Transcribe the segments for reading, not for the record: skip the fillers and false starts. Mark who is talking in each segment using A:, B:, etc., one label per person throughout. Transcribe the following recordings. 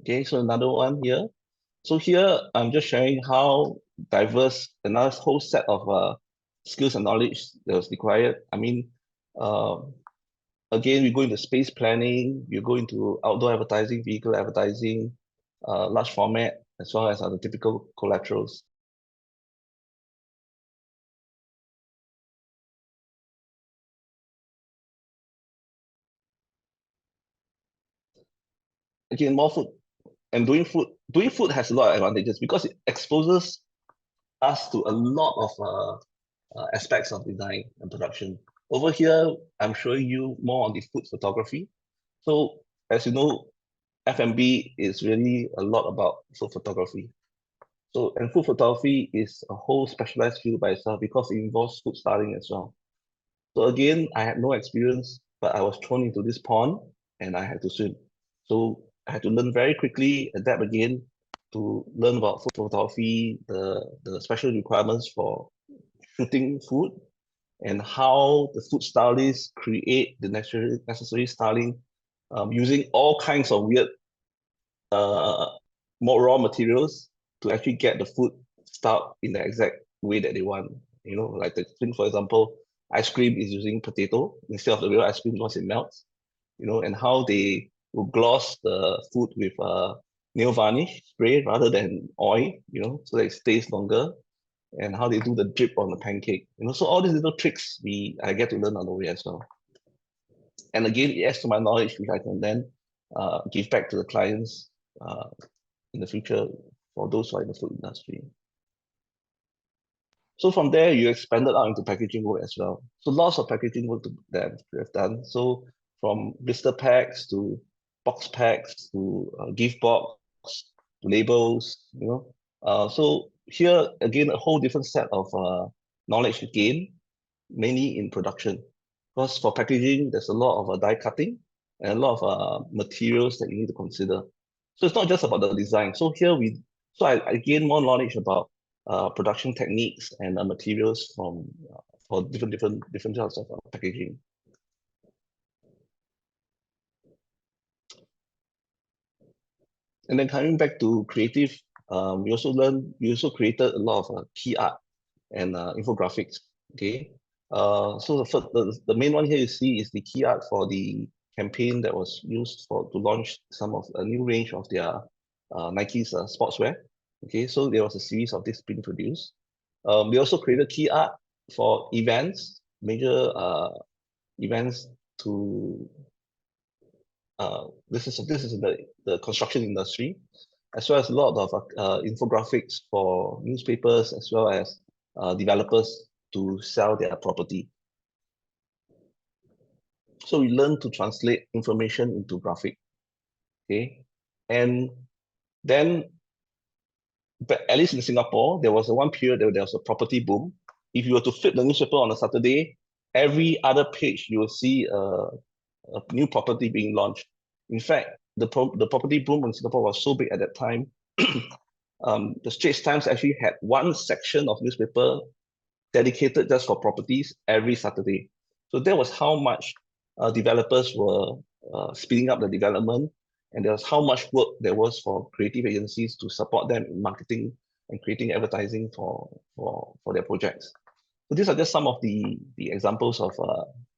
A: Okay, so another one here. So here I'm just sharing how diverse another whole set of skills and knowledge that was required. Uh, again, we go into space planning, we go into outdoor advertising, vehicle advertising, large format, as well as other typical collaterals. Again, more food and doing food has a lot of advantages because it exposes us to a lot of aspects of design and production. Over here, I'm showing you more on the food photography. So as you know, F&B is really a lot about food photography. So, and food photography is a whole specialized field by itself because it involves food styling as well. So again, I had no experience, but I was thrown into this pond and I had to swim. So I had to learn very quickly, adapt again to learn about food photography, the special requirements for shooting food, and how the food stylists create the necessary styling using all kinds of weird uh, more raw materials to actually get the food styled in the exact way that they want. You know, like the thing, for example, ice cream is using potato instead of the real ice cream once it melts, you know, and how they will gloss the food with nail varnish spray rather than oil, you know, so that it stays longer, and how they do the drip on the pancake, you know. So all these little tricks I get to learn on the way as well. And again, it adds to my knowledge, which I can then give back to the clients uh, in the future for those who are in the food industry. So from there, you expanded out into packaging work as well. So lots of packaging work that we have done. So from blister packs to box packs to gift box to labels, you know. So here again, a whole different set of knowledge to gain, mainly in production. Because for packaging, there's a lot of die cutting and a lot of materials that you need to consider. So it's not just about the design. So I gain more knowledge about production techniques and materials from for different types of packaging. And then coming back to creative, we also created a lot of key art and infographics. Okay, so the main one here you see is the key art for the campaign that was used to launch some of a new range of their Nike's sportswear. Okay, so there was a series of this being produced. We also created key art for events, major events to this is in the construction industry, as well as a lot of infographics for newspapers as well as developers to sell their property. So we learn to translate information into graphic. Okay, and then but at least in Singapore, there was a one period that there was a property boom. If you were to flip the newspaper on a Saturday, every other page you will see a new property being launched. In fact, the property boom in Singapore was so big at that time. The Straits Times actually had one section of newspaper dedicated just for properties every Saturday. So that was how much developers were speeding up the development, and there was how much work there was for creative agencies to support them in marketing and creating advertising for their projects. So these are just some of the examples of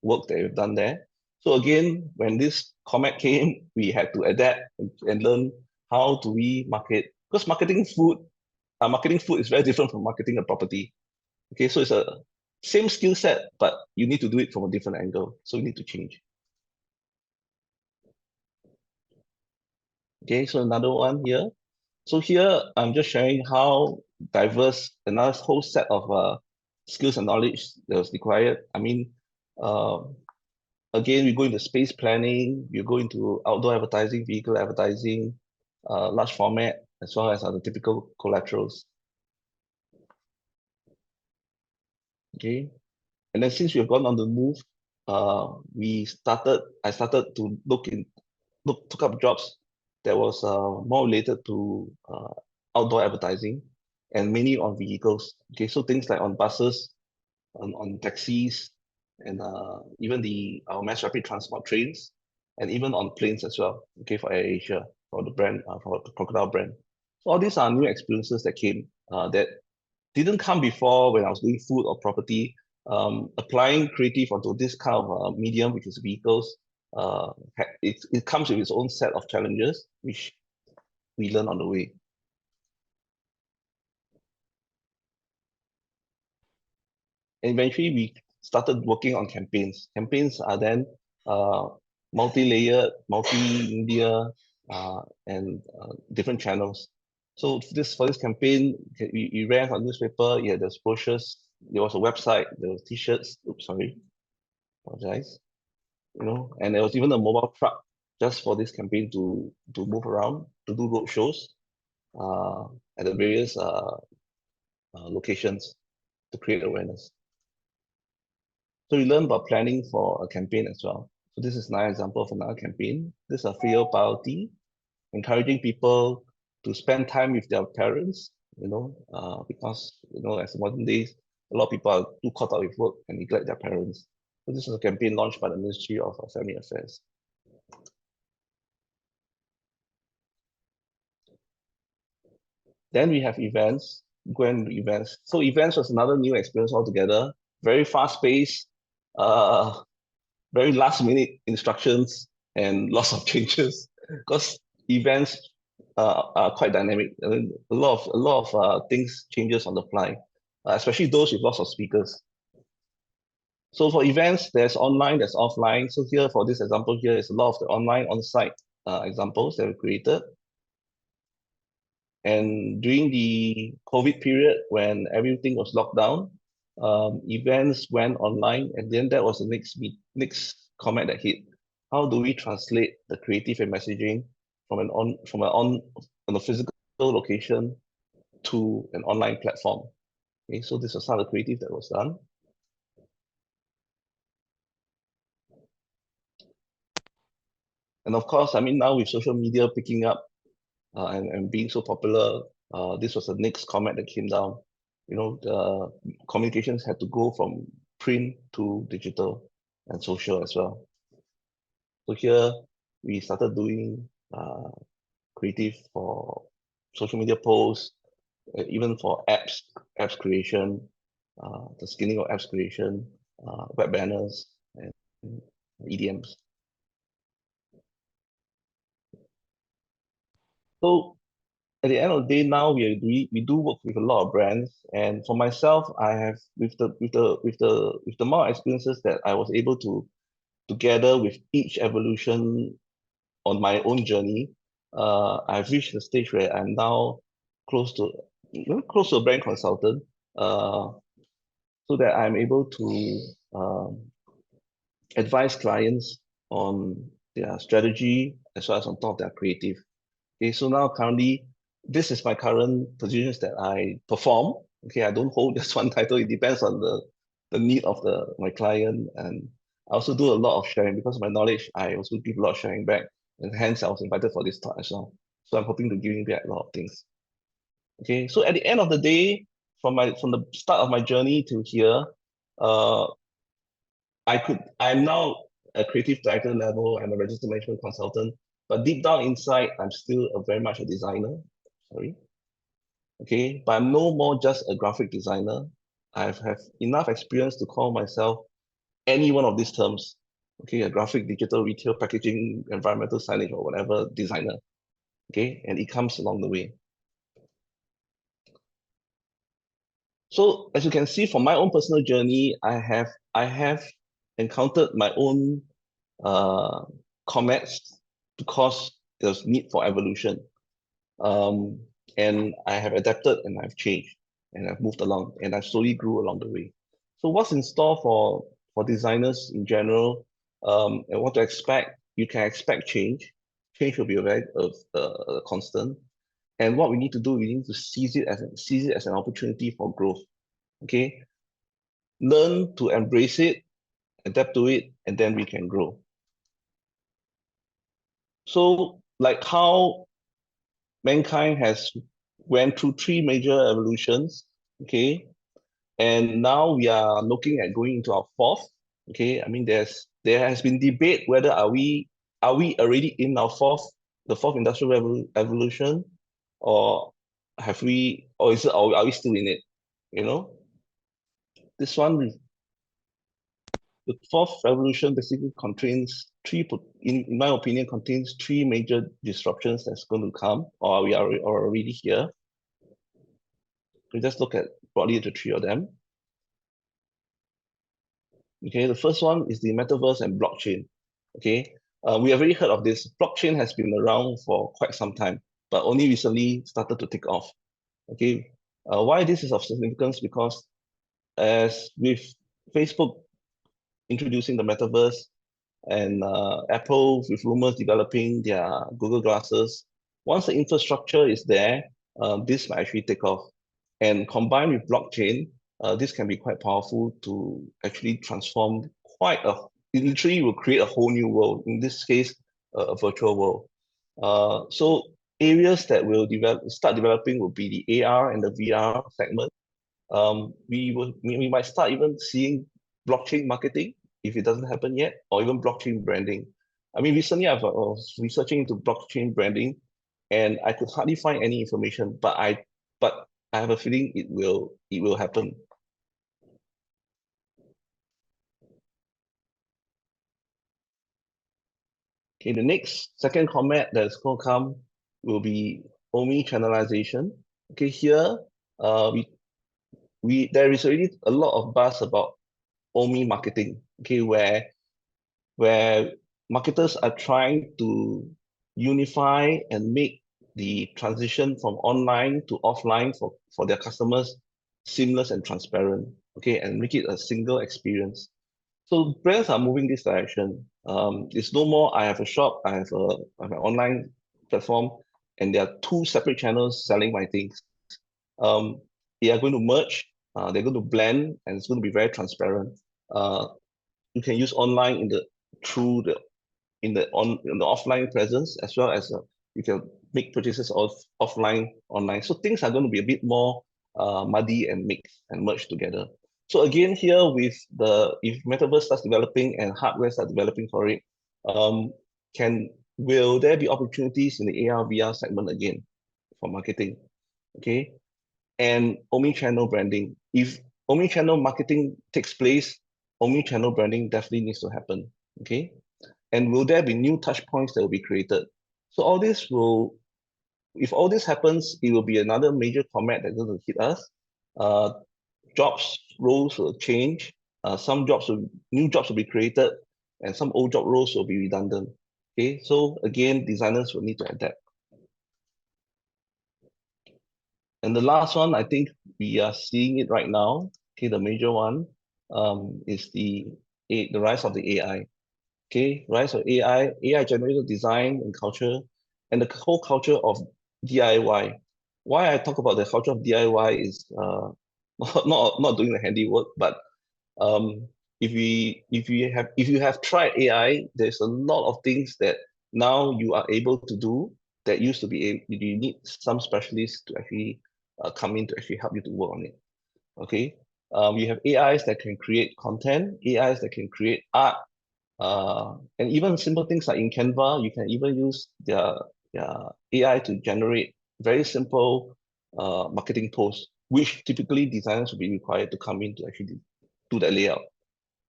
A: work that we've done there. So again, when this comment came, we had to adapt and learn how do we market, because marketing food is very different from marketing a property. Okay, so it's a same skill set, but you need to do it from a different angle. So you need to change. Okay, so another one here. So here I'm just sharing how diverse another whole set of skills and knowledge that was required. Uh, again, we go into space planning, we go into outdoor advertising, vehicle advertising, large format, as well as other typical collaterals. Okay, and then since we have gone on the move, I started to took up jobs that was more related to outdoor advertising and mainly on vehicles. Okay, so things like on buses, on taxis, and even our mass rapid transport trains, and even on planes as well. Okay, for AirAsia. for the brand, for the crocodile brand. So all these are new experiences that came that didn't come before when I was doing food or property. Applying creative onto this kind of medium, which is vehicles, it comes with its own set of challenges, which we learn on the way. And eventually, we started working on campaigns. Campaigns are then multi-layered, multi-media, and different channels. So for this campaign, we ran on newspaper. Yeah, there's brochures. There was a website. There was T-shirts. Oops, sorry, apologize. And there was even a mobile truck just for this campaign to move around, to do road shows at the various locations to create awareness. So we learn about planning for a campaign as well. So this is another example of another campaign. This is a filial piety, encouraging people to spend time with their parents, because, as modern days, a lot of people are too caught up with work and neglect their parents. So this is a campaign launched by the Ministry of Family Affairs. Then we have events, grand events. So events was another new experience altogether. Very fast paced, very last minute instructions and lots of changes because events are quite dynamic. I mean, a lot of things changes on the fly, especially those with lots of speakers. So for events, there's online, there's offline. So here for this example here is a lot of the online on-site examples that we created. And during the COVID period, when everything was locked down, events went online, and then that was the next comment that hit. How do we translate the creative and messaging from a physical location to an online platform? Okay, so this was some of the creative that was done. And of course, I mean, now with social media picking up and being so popular, this was the next comment that came down. The communications had to go from print to digital and social as well. So here we started doing creative for social media posts, even for apps creation, the skinning of apps creation, web banners, and EDMs. So at the end of the day, now we do work with a lot of brands, and for myself, I have with the more experiences that I was able to gather with each evolution on my own journey, I've reached the stage where I'm now close to a brand consultant, so that I'm able to advise clients on their strategy as well as on top of their creative. Okay, so now currently, this is my current positions that I perform. Okay, I don't hold just one title. It depends on the need of my client, and I also do a lot of sharing because of my knowledge. I also give a lot of sharing back, and hence I was invited for this talk as well. So I'm hoping to giving back a lot of things. Okay, so at the end of the day, from the start of my journey to here, uh, I'm now a creative director level. I'm a registered management consultant, but deep down inside, I'm still very much a designer. Sorry. Okay, but I'm no more just a graphic designer. I have enough experience to call myself any one of these terms. Okay, a graphic, digital, retail, packaging, environmental signage, or whatever designer. Okay, and it comes along the way. So as you can see from my own personal journey, I have encountered my own comments because there's need for evolution. And I have adapted and I've changed and I've moved along and I've slowly grew along the way. So what's in store for designers in general, and what to expect? You can expect change. Change will be a constant. And what we need to do, we need to seize it as an opportunity for growth. Okay, learn to embrace it, adapt to it, and then we can grow. So, like how mankind has went through three major evolutions, okay, and now we are looking at going into our fourth. Okay, I mean there has been debate whether are we already in our fourth the fourth industrial revolution, or are we still in it? You know, this one, the fourth revolution basically contains in my opinion, contains three major disruptions that's going to come, or we are already here. We just look at broadly the three of them. Okay, the first one is the metaverse and blockchain. Okay, we have already heard of this. Blockchain has been around for quite some time, but only recently started to take off. Okay, why this is of significance? Because as with Facebook introducing the metaverse and Apple with rumors developing their Google glasses, once the infrastructure is there, this might actually take off. And combined with blockchain, this can be quite powerful to actually transform it literally will create a whole new world, in this case, a virtual world. So areas that will start developing will be the AR and the VR segment. We might start even seeing blockchain marketing if it doesn't happen yet, or even blockchain branding. I mean, recently I was researching into blockchain branding, and I could hardly find any information, but I have a feeling it will happen. Okay, the next second comment that's going to come will be omni-channelization. Okay, here there is already a lot of buzz about omni marketing. Okay, where marketers are trying to unify and make the transition from online to offline for their customers seamless and transparent, okay, and make it a single experience. So brands are moving this direction. It's no more I have a shop, I have an online platform, and there are two separate channels selling my things. They are going to merge, they're going to blend, and it's going to be very transparent. You can use online through the in the offline presence, as well as you can make purchases offline online. So things are going to be a bit more muddy and mixed and merged together. So again, here with if metaverse starts developing and hardware starts developing for it, will there be opportunities in the AR VR segment again for marketing? Okay, and omni-channel branding. If omni-channel marketing takes place, omni-channel branding definitely needs to happen. Okay, and will there be new touch points that will be created? So if all this happens, it will be another major comet that's going to hit us. Jobs, roles will change. New jobs will be created, and some old job roles will be redundant. Okay, so again, designers will need to adapt. And the last one, I think we are seeing it right now. Okay, the major one is the rise of the AI. Okay, rise of AI generated design and culture, and the whole culture of DIY. Why I talk about the culture of DIY is not doing the handiwork, but um, if you have tried AI, there's a lot of things that now you are able to do that used to be you need some specialists to actually come in to actually help you to work on it. Okay, you have AIs that can create content, AIs that can create art, and even simple things like in Canva, you can even use their AI to generate very simple marketing posts, which typically designers will be required to come in to actually do that layout.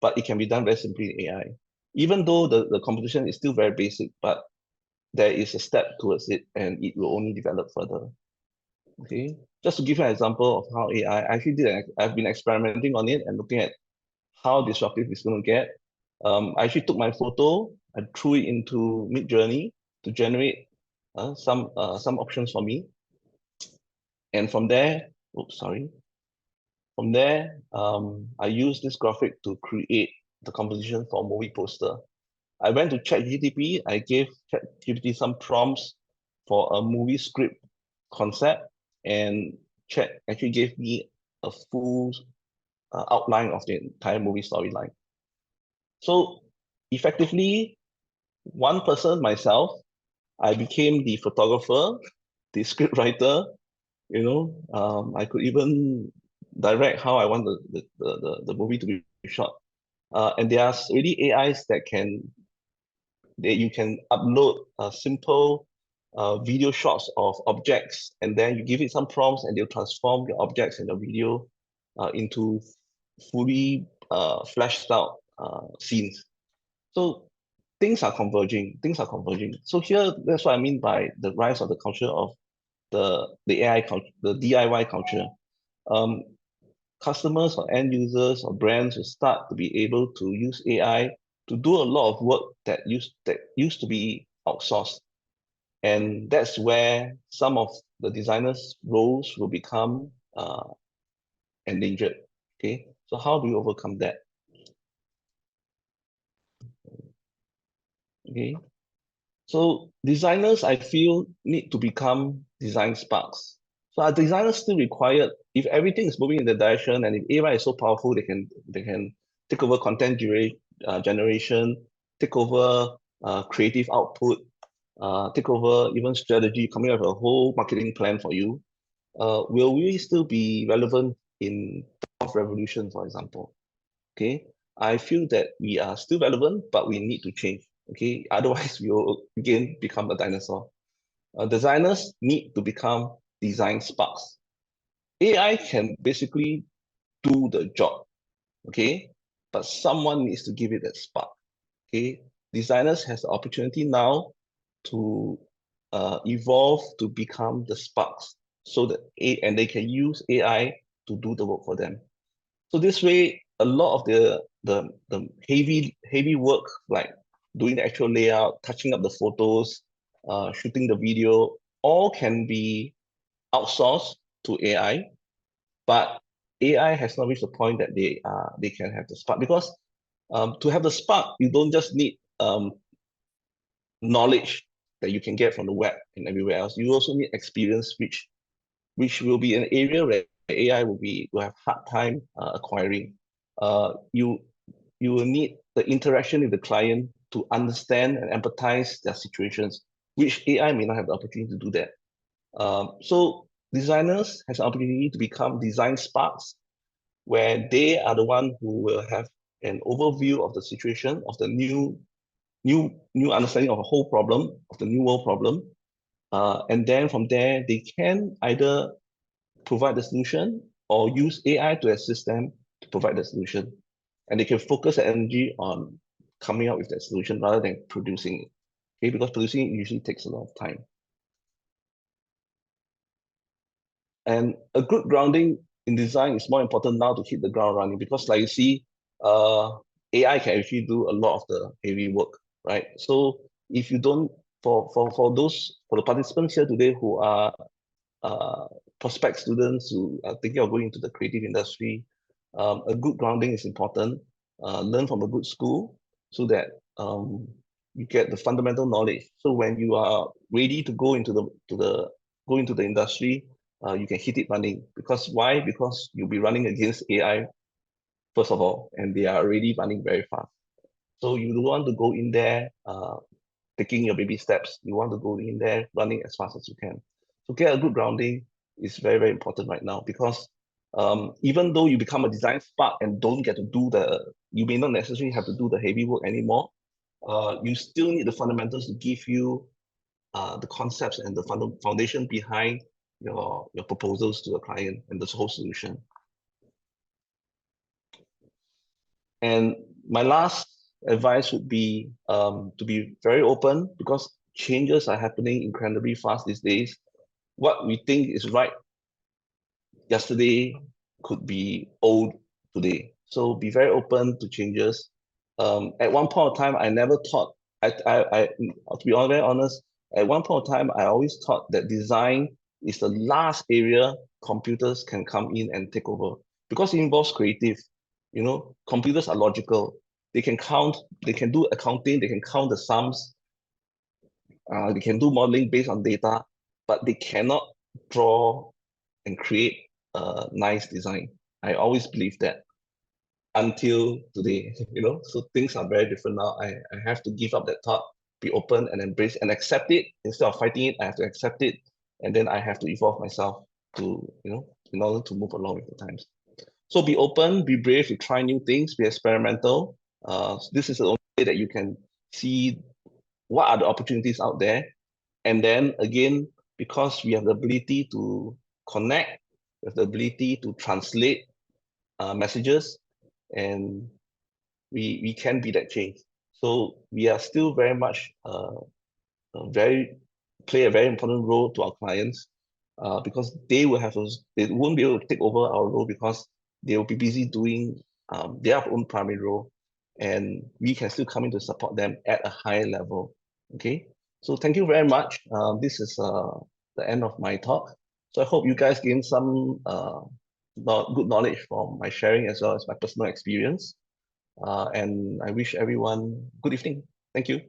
A: But it can be done very simply in AI. Even though the composition is still very basic, but there is a step towards it and it will only develop further. Okay, just to give you an example of how AI I've been experimenting on it and looking at how disruptive it's going to get. I actually took my photo and threw it into Midjourney to generate some options for me. And from there, oops, sorry. From there, I used this graphic to create the composition for a movie poster. I went to ChatGPT. I gave ChatGPT some prompts for a movie script concept, and Chat actually gave me a full outline of the entire movie storyline. So effectively, one person, myself, I became the photographer, the script writer. I could even direct how I want the movie to be shot. And there are really AIs that you can upload a simple video shots of objects, and then you give it some prompts and they'll transform your objects and the video into fully fleshed out scenes. So things are converging. Things are converging. So here, that's what I mean by the rise of the culture of the AI culture, the DIY culture. Um, Customers or end users or brands will start to be able to use AI to do a lot of work that used to be outsourced. And that's where some of the designers' roles will become endangered. Okay, so how do you overcome that? Okay, so designers, I feel, need to become design sparks. So are designers still required? If everything is moving in the direction, and if AI is so powerful, they can take over content generation, take over creative output, take over even strategy, coming up with a whole marketing plan for you. Will we still be relevant in fourth revolution, for example? Okay, I feel that we are still relevant, but we need to change. Okay, otherwise we will again become a dinosaur. Designers need to become design sparks. AI can basically do the job, okay, but someone needs to give it that spark. Okay, designers has the opportunity now to evolve to become the sparks, so that and they can use AI to do the work for them. So this way, a lot of the heavy work, like doing the actual layout, touching up the photos, shooting the video, all can be outsourced to AI. But AI has not reached the point that they can have the spark, because to have the spark, you don't just need knowledge that you can get from the web and everywhere else. You also need experience, which will be an area where AI will have hard time acquiring. You will need the interaction with the client to understand and empathize their situations, which AI may not have the opportunity to do that. So designers has an opportunity to become design sparks, where they are the one who will have an overview of the situation, of the new understanding of a whole problem, of the new world problem. And then from there, they can either provide the solution or use AI to assist them to provide the solution. And they can focus their energy on coming up with that solution rather than producing it. Okay, because producing it usually takes a lot of time. And a good grounding in design is more important now to hit the ground running, because like you see, AI can actually do a lot of the heavy work, right? So if you don't, for the participants here today who are prospect students who are thinking of going into the creative industry, a good grounding is important. Learn from a good school so that you get the fundamental knowledge. So when you are ready to go into the industry, you can hit it running. Because why? Because you'll be running against AI first of all, and they are already running very fast. So you don't want to go in there taking your baby steps. You want to go in there running as fast as you can. So get a good grounding is very, very important right now, because even though you become a design spark and don't get to do you may not necessarily have to do the heavy work anymore. You still need the fundamentals to give you the concepts and the foundation behind your proposals to the client and this whole solution. And my last advice would be to be very open, because changes are happening incredibly fast these days. What we think is right yesterday could be old today. So be very open to changes. At one point of time, I never thought, to be very honest, at one point of time, I always thought that design is the last area computers can come in and take over, because it involves creative. You know, computers are logical. They can count, they can do accounting, they can count the sums, they can do modeling based on data, but they cannot draw and create a nice design. I always believe that until today, so things are very different now. I have to give up that thought, be open and embrace and accept it. Instead of fighting it, I have to accept it. And then I have to evolve myself to, in order to move along with the times. So be open, be brave to try new things, be experimental. This is the only way that you can see what are the opportunities out there. And then again, because we have the ability to connect, we have the ability to translate messages, and we can be that change. So we are still very much play a very important role to our clients, because they won't be able to take over our role because they will be busy doing their own primary role, and we can still come in to support them at a higher level. Okay, so thank you very much. This is the end of my talk. So I hope you guys gain some good knowledge from my sharing as well as my personal experience. And I wish everyone good evening. Thank you.